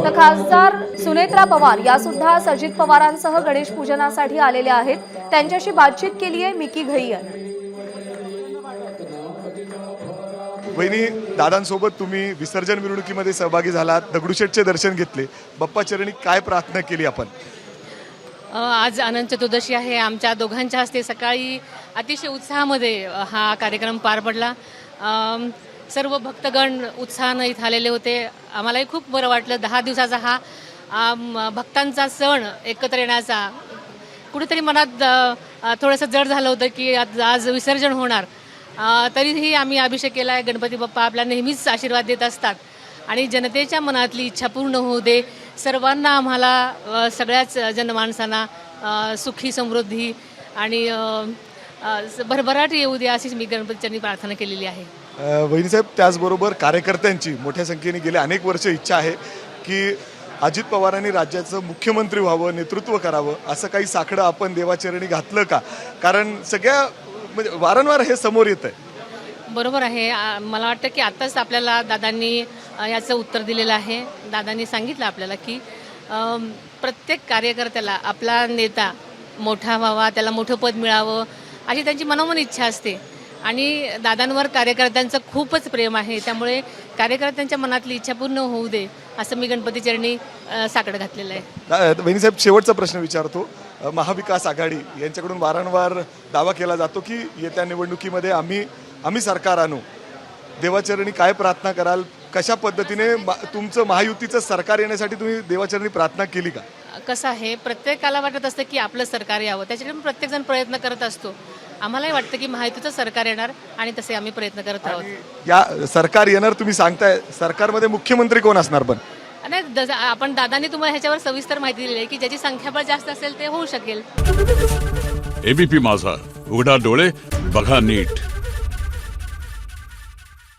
तर खासदार सुनेत्रा पवार या सुद्धा अजित पवारांसह गणेश पूजनासाठी आलेल्या आहेत. त्यांच्याशी बातचीत केली आहे मिकी घैय्यर. वहिनी, दादांसोबत तुम्ही विसर्जन मिरवणुकीमध्ये सहभागी झालात, दगडूशेठचे दर्शन घेतले, बाप्पा चरणी काय प्रार्थना केली आपण? आज अनंत चतुर्दशी आहे. आमच्या दोघांच्या हस्ते सकाळी अतिशय उत्साहामध्ये हा कार्यक्रम पार पडला. सर्व भक्तगण उत्साहानं इथं आलेले होते. आम्हालाही खूप बरं वाटलं. 10 दिवसाचा हा भक्तांचा सण एकत्र येण्याचा कुठेतरी मनात थोडंसं जड झालं होतं की आज विसर्जन होणार. तरीही आम्ही अभिषेक केला आहे. गणपती बाप्पा आपल्या नेहमीच आशीर्वाद देत असतात आणि जनतेच्या मनातली इच्छा पूर्ण होऊ दे. सर्वांना आम्हाला सगळ्याच जनमानसांना सुखी समृद्धी आणि भरभराट येऊ दे अशीच मी गणपतीच्यांनी प्रार्थना केलेली आहे. वहिनीसाहेब, त्याचबरोबर कार्यकर्त्यांची मोठ्या संख्येने गेले अनेक वर्ष इच्छा आहे की अजित पवारांनी राज्याचं मुख्यमंत्री व्हावं, नेतृत्व करावं, असं काही साकडं आपण देवाचरणी घातलं का? कारण सगळ्या म्हणजे वारंवार हे समोर येत आहे. बरोबर आहे. मला वाटतं की आत्ताच आपल्याला दादांनी याचं उत्तर दिलेलं आहे. दादांनी सांगितलं आपल्याला की प्रत्येक कार्यकर्त्याला आपला नेता मोठा व्हावा, त्याला मोठं पद मिळावं अशी त्यांची मनोमन इच्छा असते आणि दादांवर कार्यकर्त्यांचं खूपच प्रेम आहे. त्यामुळे कार्यकर्त्यांच्या मनातली इच्छा पूर्ण होऊ दे असं मी गणपती चरणी साकडं घातलेलं आहे. वहिनीसाहेब, शेवटचा प्रश्न विचारतो. महाविकास आघाडी यांच्याकडून वारंवार दावा केला जातो की येत्या निवडणुकीमध्ये आम्ही सरकार आणू. देवाचरणी काय प्रार्थना कराल? कशा पद्धतीने तुमचं महायुतीचं सरकार येण्यासाठी तुम्ही देवाचरणी प्रार्थना केली का? कसं आहे, प्रत्येकाला वाटत असतं की आपलं सरकार यावं, त्याच्याकडे प्रत्येकजण प्रयत्न करत असतो. आम्हालाही वाटतं की महायुतीचं सरकार येणार आणि तसे आम्ही प्रयत्न करत आहोत. या सरकार येणार तुम्ही सांगताय, सरकारमध्ये मुख्यमंत्री कोण असणार? पण आणि आपण दादांनी तुम्हाला ह्याच्यावर सविस्तर माहिती दिली आहे की ज्याची संख्याबळ जास्त असेल ते होऊ शकेल. एबीपी माझा, उघडा डोळे बघा नीट.